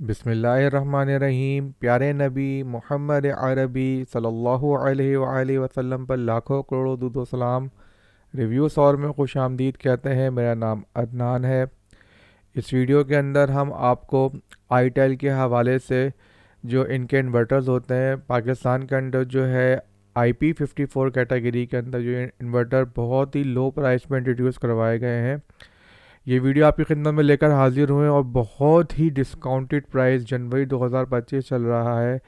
बिस्मिल्लाहिर्रहमानिर्रहीम। प्यारे नबी मोहम्मद अरबी सल्लल्लाहु अलैहि वसल्लम पर लाखों करोड़ों दुरूद व सलाम। रिव्यूज़ और में खुश आमदीद कहते हैं। मेरा नाम अदनान है। इस वीडियो के अंदर हम आपको आईटेल के हवाले से जो इनके इन्वर्टर्स होते हैं पाकिस्तान के अंदर जो है IP54 कैटेगरी के अंदर जो इन्वर्टर बहुत ही लो प्राइस में इंट्रोड्यूस करवाए गए हैं। ये वीडियो आपकी खिदमत में लेकर हाजिर हुए और बहुत ही डिस्काउंटेड प्राइस जनवरी 2025 चल रहा है।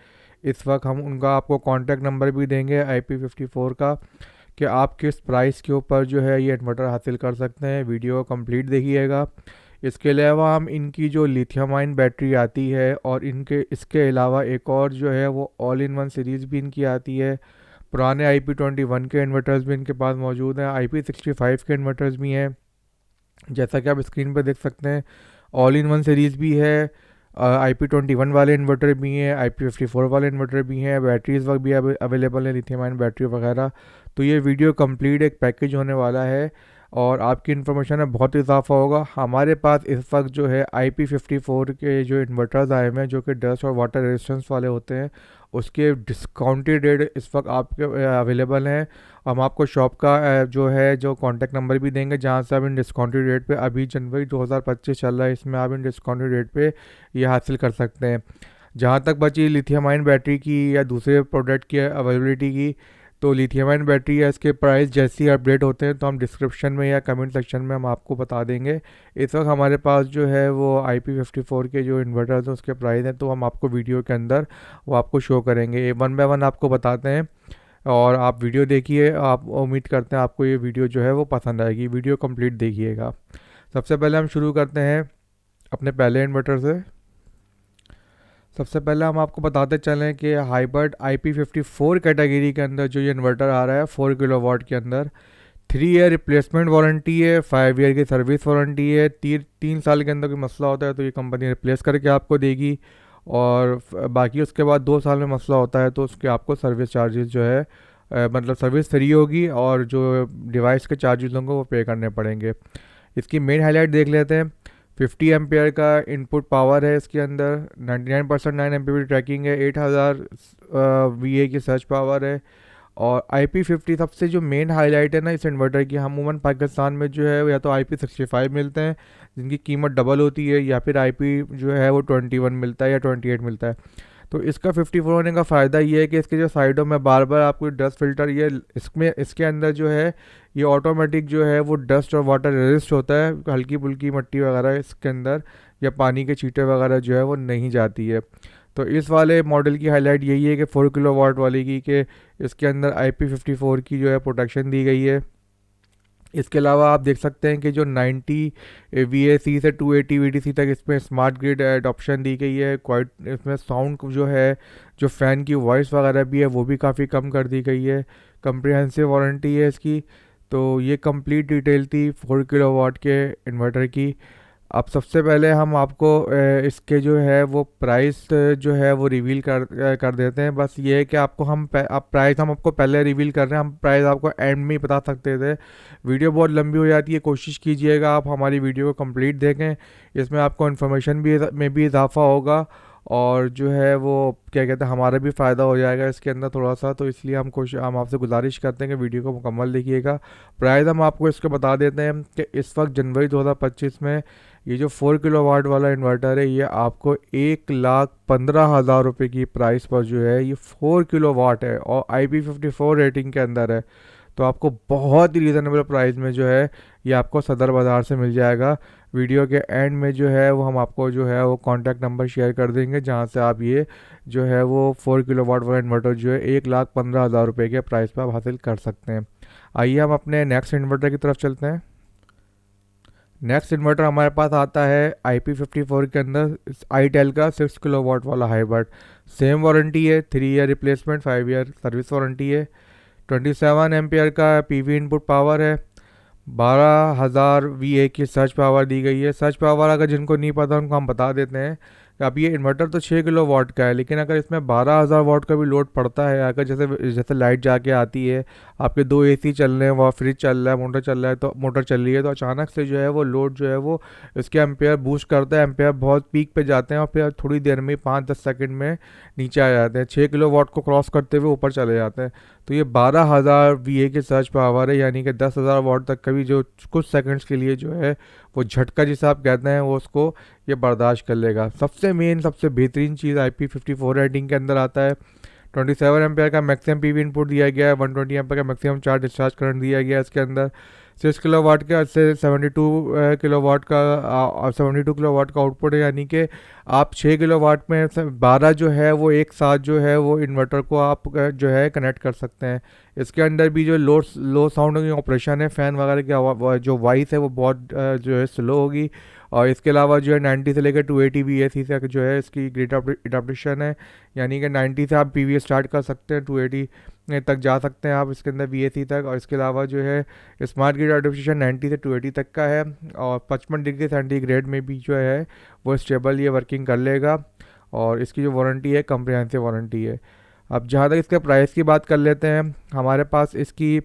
इस वक्त हम उनका आपको कॉन्टैक्ट नंबर भी देंगे IP54 का कि आप किस प्राइस के ऊपर जो है ये इन्वर्टर हासिल कर सकते हैं। वीडियो को कंप्लीट देखिएगा। इसके अलावा हम इनकी जो लिथियम आयन बैटरी आती है और इसके अलावा एक और जो है वो ऑल इन वन सीरीज़ भी इनकी आती है। पुराने IP21 के इन्वर्टर्स भी इनके पास मौजूद हैं। IP65 के इन्वर्टर्स भी हैं, जैसा कि आप स्क्रीन पर देख सकते हैं। ऑल इन वन सीरीज़ भी है, IP21 वाले इन्वर्टर भी हैं, IP54 वाले इन्वर्टर भी हैं, बैटरीज वक्त भी अवेलेबल है, लिथियम आयन बैटरी वगैरह। तो ये वीडियो कंप्लीट एक पैकेज होने वाला है और आपकी इन्फॉर्मेशन में बहुत इजाफा होगा। हमारे पास इस वक्त जो है IP54 के जो इन्वर्टर्स आए हुए हैं जो कि डस्ट और वाटर रेजिस्टेंस वाले होते हैं, उसके डिस्काउंटेड रेट इस वक्त आपके अवेलेबल हैं। हम आपको शॉप का जो है जो कॉन्टैक्ट नंबर भी देंगे जहां से आप इन डिस्काउंटेड रेट पे, अभी जनवरी 2025 चल रहा है, इसमें आप इन डिस्काउंटेड रेट पे ये हासिल कर सकते हैं। जहां तक बची लिथियम आयन बैटरी की या दूसरे प्रोडक्ट की अवेलेबिलिटी की, तो लिथियम आयन बैटरी या इसके प्राइस जैसे ही अपडेट होते हैं तो हम डिस्क्रिप्शन में या कमेंट सेक्शन में हम आपको बता देंगे। इस वक्त हमारे पास जो है वो IP54 के जो इन्वर्टर्स हैं उसके प्राइस हैं, तो हम आपको वीडियो के अंदर वो आपको शो करेंगे, वन बाय वन आपको बताते हैं। और आप वीडियो देखिए, आप उम्मीद करते हैं आपको ये वीडियो जो है वो पसंद आएगी। वीडियो कंप्लीट देखिएगा। सबसे पहले हम शुरू करते हैं अपने पहले इन्वर्टर से। सबसे पहले हम आपको बताते चलें कि हाइब्रिड IP54 कैटेगरी के अंदर जो ये इन्वर्टर आ रहा है 4 किलोवाट के अंदर 3 ईयर रिप्लेसमेंट वारंटी है, 5 ईयर की सर्विस वारंटी है। 3 साल के अंदर कोई मसला होता है तो ये कंपनी रिप्लेस करके आपको देगी, और बाकी उसके बाद 2 साल में मसला होता है तो उसके आपको सर्विस चार्जेस जो है मतलब सर्विस फ्री होगी और जो डिवाइस के चार्जेस होंगे वो पे करने पड़ेंगे। इसकी मेन हाईलाइट देख लेते हैं। 50 एम्पेयर का इनपुट पावर है इसके अंदर, 99% 9 एम्पेयर ट्रैकिंग है, 8000 VA की सर्च पावर है। और IP50 सबसे जो मेन हाईलाइट है ना इस इन्वर्टर की, हम अमूमन पाकिस्तान में जो है या तो IP65 मिलते हैं जिनकी कीमत डबल होती है, या फिर IP जो है वो 21 मिलता है या 28 मिलता है। तो इसका 54 होने का फ़ायदा ये है कि इसके जो साइडों में बार बार आपको डस्ट फिल्टर, ये इसके अंदर जो है ये ऑटोमेटिक जो है वो डस्ट और वाटर रेजिस्ट होता है। हल्की फुल्की मिट्टी वगैरह इसके अंदर या पानी के छींटे वगैरह जो है वो नहीं जाती है। तो इस वाले मॉडल की हाईलाइट यही है कि 4 किलोवाट वाले की, कि इसके अंदर IP54 की जो है प्रोटेक्शन दी गई है। इसके अलावा आप देख सकते हैं कि जो 90 VAC से 280 VDC तक इसमें स्मार्ट ग्रिड एडॉप्शन दी गई है। क्वाइट इसमें साउंड जो है, जो फ़ैन की वॉइस वगैरह भी है वो भी काफ़ी कम कर दी गई है। कंप्रिहेंसिव वारंटी है इसकी। तो ये कंप्लीट डिटेल थी 4 किलोवाट के इन्वर्टर की। अब सबसे पहले हम आपको इसके जो है वो प्राइस जो है वो रिवील कर देते हैं। बस ये है कि आपको अब प्राइस हम आपको पहले रिवील कर रहे हैं, हम प्राइस आपको एंड में ही बता सकते थे। वीडियो बहुत लंबी हो जाती है, कोशिश कीजिएगा आप हमारी वीडियो को कंप्लीट देखें, इसमें आपको इन्फॉर्मेशन भी इजाफा होगा और जो है वो क्या कहते हैं हमारा भी फ़ायदा हो जाएगा इसके अंदर थोड़ा सा। तो इसलिए हम आपसे गुजारिश करते हैं कि वीडियो को मुकम्मल देखिएगा। प्राइस हम आपको इसको बता देते हैं कि इस वक्त जनवरी 2025 में ये जो 4 किलोवाट वाला इन्वर्टर है ये आपको 1,15,000 रुपये की प्राइस पर जो है ये 4 किलोवाट है और IP54 रेटिंग के अंदर है। तो आपको बहुत ही रीज़नेबल प्राइस में जो है ये आपको सदर बाज़ार से मिल जाएगा। वीडियो के एंड में जो है वो हम आपको जो है वो कॉन्टैक्ट नंबर शेयर कर देंगे जहां से आप ये जो है वो 4 किलोवाट वाला इन्वर्टर जो है 1,15,000 रुपये के प्राइस पर आप हासिल कर सकते हैं। आइए हम अपने नेक्स्ट इन्वर्टर की तरफ चलते हैं। नेक्स्ट इन्वर्टर हमारे पास आता है IP54 के अंदर आईटेल का 6 किलोवाट वाला हाइब्रिड। सेम वारंटी है, 3 year replacement, 5 year service warranty है। 27 एम्पियर का PV इनपुट पावर है। 12,000 VA की सर्च पावर दी गई है। सर्च पावर अगर जिनको नहीं पता उनको हम बता देते हैं कि अब ये इन्वर्टर तो 6 किलो वाट का है, लेकिन अगर इसमें 12,000 वाट का भी लोड पड़ता है, अगर जैसे जैसे लाइट जाके आती है, आपके 2 एसी चल रहे हैं, वहाँ फ्रिज चल रहा है, मोटर चल रहा है, तो मोटर चल रही है, तो अचानक से जो है वो लोड जो है वो इसके एम्पेयर बूस्ट करता है, एम्पेयर बहुत पीक पे जाते हैं और फिर थोड़ी देर में 5-10 सेकंड में नीचे आ जाते हैं, 6 किलो वाट को क्रॉस करते हुए ऊपर चले जाते हैं। तो ये 12,000 वी की सर्च पावर है, यानी कि 10,000 वाट तक का भी जो कुछ सेकंड्स के लिए जो है वो झटका जिसे आप कहते हैं वो उसको ये बर्दाश्त कर लेगा। सबसे मेन सबसे बेहतरीन चीज़ IP54 रेटिंग के अंदर आता है। 27 एम्पेयर का मैक्सिमम पीवी इनपुट दिया गया है, 120 एम्पेयर का मैक्सिमम चार्ज डिस्चार्ज करंट दिया गया है इसके अंदर। 6 किलो वाट का से 72 किलो वाट का 72 किलो वाट का आउटपुट है, यानी कि आप 6 किलो वाट में 12 जो है वो एक साथ जो है वो इन्वर्टर को आप जो है कनेक्ट कर सकते हैं। इसके अंदर भी जो लो साउंड की ऑपरेशन है, फ़ैन वगैरह की जो वॉइस है वो बहुत जो है स्लो होगी। और इसके अलावा जो है 90 से लेकर 280 BAC तक जो है इसकी ग्रिड अडॉप्टेशन है, यानी कि 90 से आप PVA स्टार्ट कर सकते हैं, 280 तक जा सकते हैं आप इसके अंदर VAC तक। और इसके अलावा जो है स्मार्ट ग्रिड अडॉप्टेशन 90 से 280 तक का है, और 55 डिग्री सेंटीग्रेड में भी जो है वो स्टेबल ये वर्किंग कर लेगा। और इसकी जो वारंटी है कम्प्रिहेंसिव वारंटी है। अब जहाँ तक इसके प्राइस की बात कर लेते हैं, हमारे पास इसकी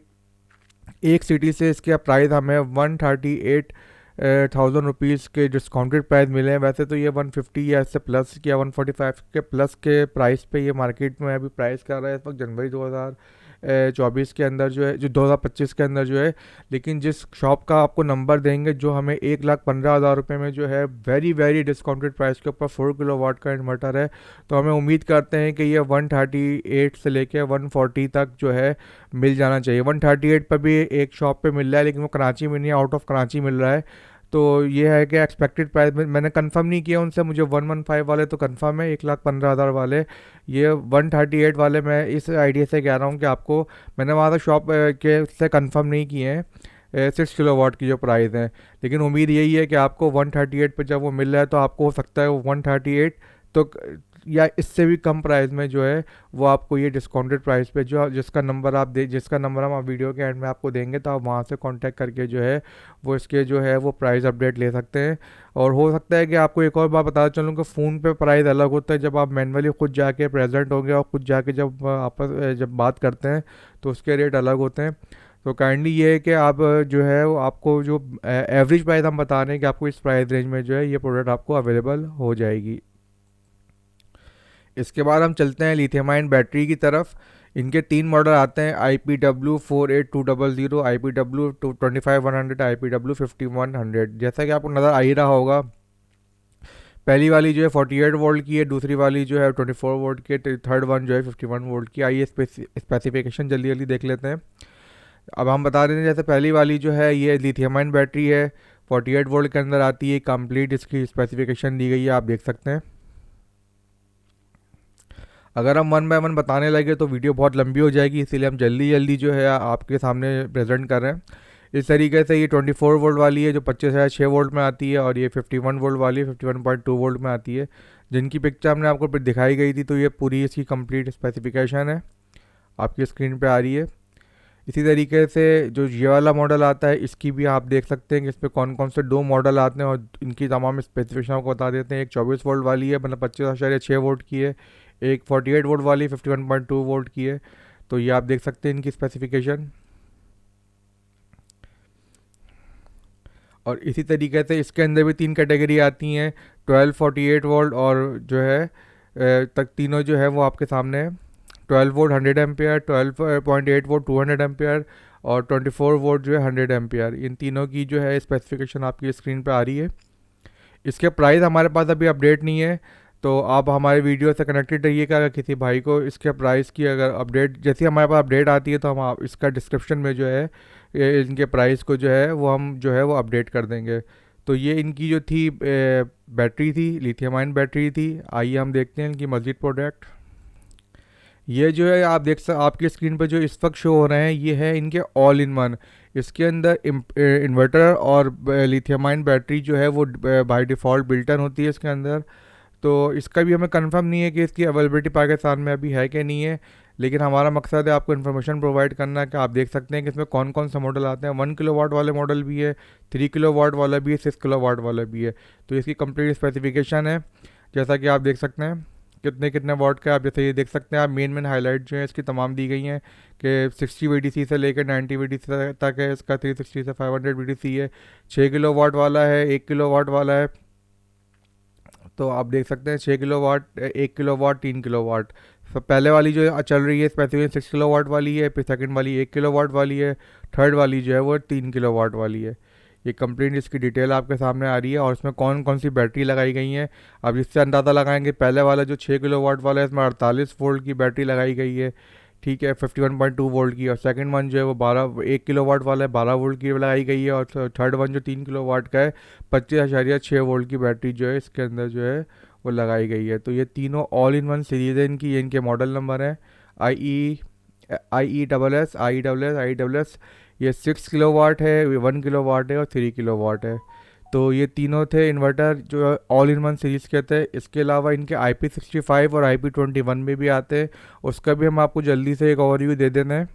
एक सिटी से इसके प्राइस हमें 138,000 रुपीज़ के डिस्काउंटेड प्राइस मिले हैं। वैसे तो ये 150 या इससे प्लस या 145 के प्लस के प्राइस पे ये मार्केट में अभी प्राइस कर रहा है इस वक्त जनवरी 2024 के अंदर जो है, जो 2025 के अंदर जो है। लेकिन जिस शॉप का आपको नंबर देंगे जो हमें 1,15,000 रुपये में जो है वेरी वेरी डिस्काउंटेड प्राइस के ऊपर 4 किलो वाट का इन्वर्टर है, तो हमें उम्मीद करते हैं कि ये 138 से लेके 140 तक जो है मिल जाना चाहिए। 138 पर भी एक शॉप पे मिल रहा है, लेकिन वो कराची में नहीं है, आउट ऑफ कराची मिल रहा है। तो ये है कि एक्सपेक्टेड प्राइस में मैंने कंफर्म नहीं किया उनसे, मुझे 115 वाले तो कंफर्म है, 1,15,000 वाले। ये 138 वाले मैं इस आइडिया से कह रहा हूँ कि आपको, मैंने वहाँ से शॉप के से कंफर्म नहीं किए हैं 6 किलो वाट की जो प्राइस है, लेकिन उम्मीद यही है कि आपको 138 पे जब वो मिल रहा है तो आपको हो सकता है वो 138 तो या इससे भी कम प्राइस में जो है वो आपको ये डिस्काउंटेड प्राइस पे जो जिसका नंबर हम आप वीडियो के एंड में आपको देंगे, तो आप वहाँ से कांटेक्ट करके जो है वो इसके जो है वो प्राइस अपडेट ले सकते हैं। और हो सकता है कि आपको एक और बात बताना चलूँ कि फ़ोन पे प्राइस अलग होता है, जब आप मैनुअली खुद जाके प्रेजेंट होंगे और खुद जाके जब बात करते हैं तो उसके रेट अलग होते हैं। तो काइंडली ये है कि आप जो है वो आपको जो एवरेज प्राइस हम बता रहे हैं कि आपको इस प्राइस रेंज में जो है ये प्रोडक्ट आपको अवेलेबल हो जाएगी। इसके बाद हम चलते हैं लिथियम आयन बैटरी की तरफ। इनके 3 मॉडल आते हैं, IPW48200, IPW25100, IPW5100। जैसा कि आपको नज़र आ ही रहा होगा, पहली वाली जो है 48 वोल्ट की है, दूसरी वाली जो है 24 वोल्ट की है, थर्ड वन जो है 51 वोल्ट की। आइए स्पेसिफिकेशन जल्दी जल्दी देख लेते हैं। अब हम बता रहे हैं, जैसे पहली वाली जो है ये लिथियम आयन बैटरी है, 48 वोल्ट के अंदर आती है, कंप्लीट इसकी स्पेसिफिकेशन दी गई है, आप देख सकते हैं। अगर हम वन बाय वन बताने लगे तो वीडियो बहुत लंबी हो जाएगी, इसीलिए हम जल्दी जल्दी जो है आपके सामने प्रेजेंट कर रहे हैं। इस तरीके से ये 24 वोल्ट वाली है जो 25,6 वोल्ट में आती है, और ये 51 वोल्ट वाली 51.2 वोल्ट में आती है, जिनकी पिक्चर हमने आपको दिखाई गई थी। तो ये पूरी इसकी कंप्लीट स्पेसिफिकेशन है, आपकी स्क्रीन पे आ रही है। इसी तरीके से जो ये वाला मॉडल आता है इसकी भी आप देख सकते हैं कि इस पर कौन कौन से 2 मॉडल आते हैं, और इनकी तमाम स्पेसिफिकेशन आपको बता देते हैं। एक 24 वोल्ट वाली है, मतलब 25,6 वोल्ट की है, एक 48 वोल्ट वाली 51.2 वोल्ट की है। तो ये आप देख सकते हैं इनकी स्पेसिफिकेशन। और इसी तरीके से इसके अंदर भी 3 कैटेगरी आती हैं, 12, 48 वोल्ट और जो है तक तीनों जो है वो आपके सामने है। 12 वोल्ट 100 एम्पेयर, 12.8 वोल्ट 200 एम्पेयर, और 24 वोल्ट जो है 100 एम्पेयर। इन तीनों की जो है स्पेसिफिकेशन आपकी स्क्रीन पे आ रही है। इसके प्राइस हमारे पास अभी अपडेट नहीं है, तो आप हमारे वीडियो से कनेक्टेड रहिएगा। अगर किसी भाई को इसके प्राइस की अगर अपडेट, जैसे हमारे पास अपडेट आती है तो हम इसका डिस्क्रिप्शन में जो है इनके प्राइस को जो है वो हम जो है वो अपडेट कर देंगे। तो ये इनकी जो थी बैटरी थी, लिथियम आयन बैटरी थी। आइए हम देखते हैं इनकी मज़ीद प्रोडक्ट। ये जो है आप आपकी स्क्रीन पर जो इस वक्त शो हो रहे हैं ये है इनके ऑल इन वन। इसके अंदर इन्वर्टर और लिथियम आयन बैटरी जो है वो बाय डिफ़ॉल्ट बिल्टन होती है इसके अंदर। तो इसका भी हमें कंफर्म नहीं है कि इसकी अवेलेबिलिटी पाकिस्तान में अभी है कि नहीं है, लेकिन हमारा मकसद है आपको इन्फॉर्मेशन प्रोवाइड करना है कि आप देख सकते हैं कि इसमें कौन कौन सा मॉडल आते हैं। 1 किलो वाट वाले मॉडल भी है, 3 किलो वाट वाला भी है, 6 किलो वाट वाला भी है। तो इसकी कंप्लीट स्पेसिफिकेशन है, जैसा कि आप देख सकते हैं कितने कितने वाट का है। आप जैसे ये देख सकते हैं, आप मेन हाईलाइट जो है इसकी तमाम दी गई हैं कि 60 VDC से लेकर 90 VDC तक है इसका, 360 से 500 VDC है, 6 किलो वाट वाला है, 1 किलो वाट वाला है। तो आप देख सकते हैं 6 kilowatt, 1 kilowatt, 3 kilowatt. तो पहले वाली जो चल रही है स्पेसिफिक 6 किलो वाट वाली है, फिर सेकंड वाली 1 किलो वाट वाली है, थर्ड वाली जो है वो 3 किलो वाट वाली है। ये कंप्लीट इसकी डिटेल आपके सामने आ रही है और इसमें कौन कौन सी बैटरी लगाई गई हैं। अब इससे अंदाज़ा लगाएंगे, पहले वाला जो 6 किलो वाट वाला है इसमें 48 वोल्ट की बैटरी लगाई गई है, ठीक है, 51.2 वोल्ट की। और सेकंड वन जो है वो 1 किलो वाट वाला है, 12 वोल्ट की लगाई गई है। और थर्ड वन जो 3 किलो वाट का है, 25.6 वोल्ट की बैटरी जो है इसके अंदर जो है वो लगाई गई है। तो ये तीनों ऑल इन वन सीरीज़ है इनकी, ये इनके मॉडल नंबर हैं आई ई डबल एस। ये 6 किलो वाट है, 1 किलो वाट है और 3 किलो वाट है। तो ये तीनों थे इन्वर्टर जो ऑल इन वन सीरीज़ के थे। इसके अलावा इनके IP65 और IP21 में भी आते हैं, उसका भी हम आपको जल्दी से एक ओवरव्यू दे देते हैं।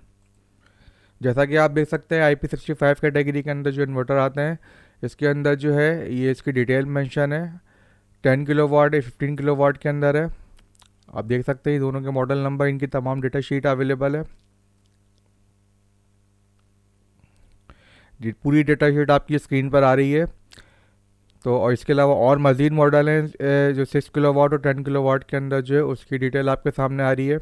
जैसा कि आप देख सकते हैं IP65 कैटेगरी के अंदर जो इन्वर्टर आते हैं, इसके अंदर जो है ये इसकी डिटेल मेंशन है, 10 किलो वाट है, 15 किलो वाट के अंदर है। आप देख सकते हैं दोनों के मॉडल नंबर, इनकी तमाम डेटा शीट अवेलेबल है। पूरी डेटा शीट आपकी स्क्रीन पर आ रही है। तो और इसके अलावा और मज़ीद मॉडल हैं जो 6 किलो वाट और 10 किलो वाट के अंदर जो है उसकी डिटेल आपके सामने आ रही है।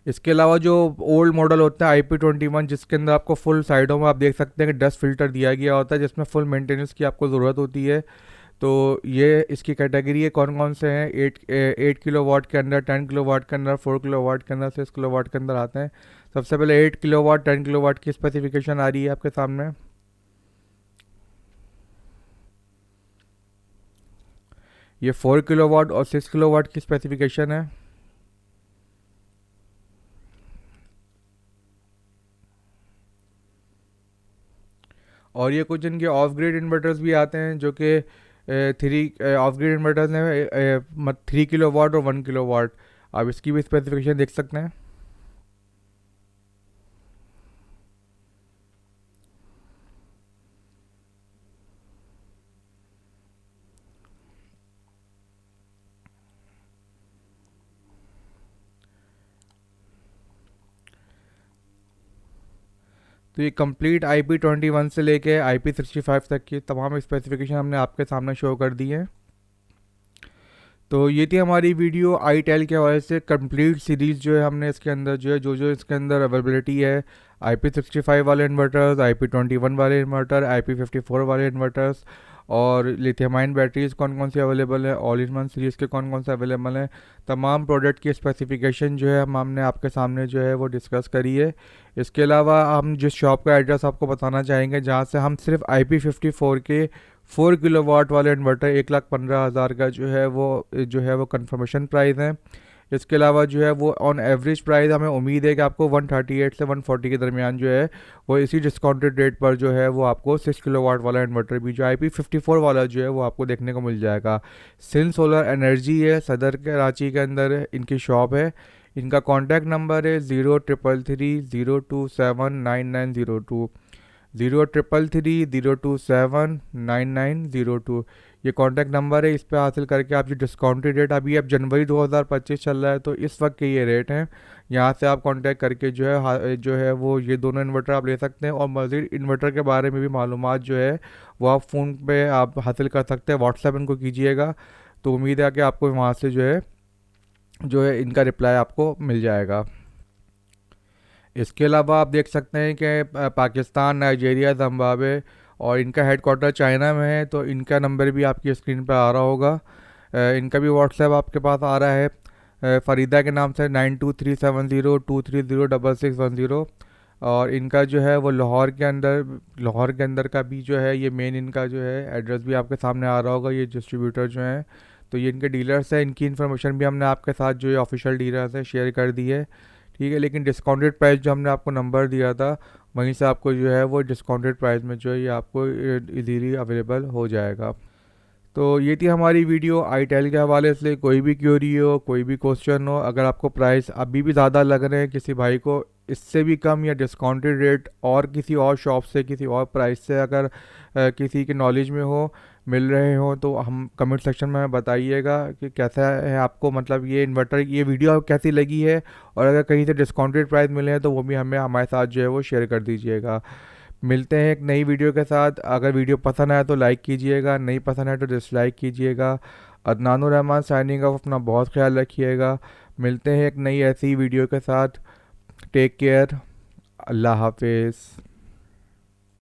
इसके अलावा जो ओल्ड मॉडल होता है IP21, जिसके अंदर आपको फुल साइडों में आप देख सकते हैं कि डस्ट फिल्टर दिया गया होता है, जिसमें फुल मेंटेनेंस की आपको ज़रूरत होती है। तो ये इसकी कैटेगरी है, कौन कौन से हैं, 8 किलो वाट के अंदर, 10 किलो वाट के अंदर, 4 किलो वाट के अंदर, 6 किलो वाट के अंदर आते हैं। सबसे पहले 8 किलो वाट 10 किलो वाट की स्पेसिफिकेशन आ रही है आपके सामने। ये 4 किलो वाट और 6 किलो वाट की स्पेसिफिकेशन है। और ये कुछ इनके ऑफ ग्रिड इन्वर्टर्स भी आते हैं जो कि थ्री ऑफ ग्रिड इन्वर्टर्स हैं 3 किलो वाट और 1 किलो वाट। आप इसकी भी स्पेसिफिकेशन देख सकते हैं। तो ये कंप्लीट IP21 से लेके IP65 तक की तमाम स्पेसिफिकेशन हमने आपके सामने शो कर दी है। तो ये थी हमारी वीडियो iTel के हवाले से कंप्लीट सीरीज़ जो है हमने इसके अंदर जो है जो इसके अंदर अवेलेबिलिटी है, IP65 वाले इन्वर्टर्स, IP21 वाले इन्वर्टर, IP54 वाले इन्वर्टर्स और लिथियम आयन बैटरीज कौन कौन सी अवेलेबल है, ऑल इन वन सीरीज़ के कौन कौन से अवेलेबल हैं, तमाम प्रोडक्ट की स्पेसिफिकेशन जो है हमने आपके सामने जो है वो डिस्कस करी है। इसके अलावा हम जिस शॉप का एड्रेस आपको बताना चाहेंगे जहाँ से हम सिर्फ IP54 के 4 किलो वाट वाले इन्वर्टर 1,15,000 का जो है वो कंफर्मेशन प्राइस है। इसके अलावा जो है वो ऑन एवरेज प्राइस हमें उम्मीद है कि आपको 138 से 140 के दरमियान जो है वो इसी डिस्काउंटेड रेट पर जो है वो आपको 6 किलो वाट वाला इन्वर्टर भी जो IP54 वाला जो है वो आपको देखने को मिल जाएगा। सिन सोलर एनर्जी है, सदर कराची के अंदर इनकी शॉप है। इनका कॉन्टैक्ट नंबर है 0333 0279902, 0333 0279902। ये कॉन्टैक्ट नंबर है, इस पे हासिल करके आप जो डिस्काउंटेड रेट अभी अब जनवरी 2025 चल रहा है तो इस वक्त के ये रेट हैं, यहाँ से आप कांटेक्ट करके जो है वो ये दोनों इन्वर्टर आप ले सकते हैं। और मज़ीद इन्वर्टर के बारे में भी मालूमात जो है वो आप फ़ोन पे आप हासिल कर सकते हैं, व्हाट्सएप इनको कीजिएगा। तो उम्मीद है कि आपको वहाँ से जो है इनका रिप्लाई आपको मिल जाएगा। इसके अलावा आप देख सकते हैं कि पाकिस्तान, नाइजीरिया, जिम्बाब्वे और इनका हेडक्वार्टर चाइना में है। तो इनका नंबर भी आपकी स्क्रीन पर आ रहा होगा। इनका भी व्हाट्सएप आपके पास आ रहा है फ़रीदा के नाम से 923702306610। और इनका जो है वो लाहौर के अंदर का भी जो है ये मेन इनका जो है एड्रेस भी आपके सामने आ रहा होगा। ये डिस्ट्रीब्यूटर जो हैं तो ये इनके डीलर्स हैं, इनकी इन्फॉर्मेशन भी हमने आपके साथ जो है ऑफिशियल डीलर्स हैं शेयर कर दी है, ठीक है। लेकिन डिस्काउंटेड प्राइस जो हमने आपको नंबर दिया था वहीं से आपको जो है वो डिस्काउंटेड प्राइस में जो है ये आपको इजीली अवेलेबल हो जाएगा। तो ये थी हमारी वीडियो iTel के हवाले से। कोई भी क्वेरी हो, कोई भी क्वेश्चन हो, अगर आपको प्राइस अभी भी ज़्यादा लग रहे हैं, किसी भाई को इससे भी कम या डिस्काउंटेड रेट और किसी और शॉप से किसी और प्राइस से अगर किसी के नॉलेज में हो मिल रहे हो तो हम कमेंट सेक्शन में बताइएगा कि कैसा है आपको, मतलब ये इन्वर्टर, ये वीडियो आपको कैसी लगी है। और अगर कहीं से डिस्काउंटेड प्राइस मिले हैं तो वो भी हमें हमारे साथ जो है वो शेयर कर दीजिएगा। मिलते हैं एक नई वीडियो के साथ। अगर वीडियो पसंद आया तो लाइक कीजिएगा, नहीं पसंद आया तो डिसलाइक कीजिएगा। अदनानुर रहमान साइनिंग ऑफ। अपना बहुत ख्याल रखिएगा। मिलते हैं एक नई ऐसी वीडियो के साथ। Take care. अल्लाह हाफिज़।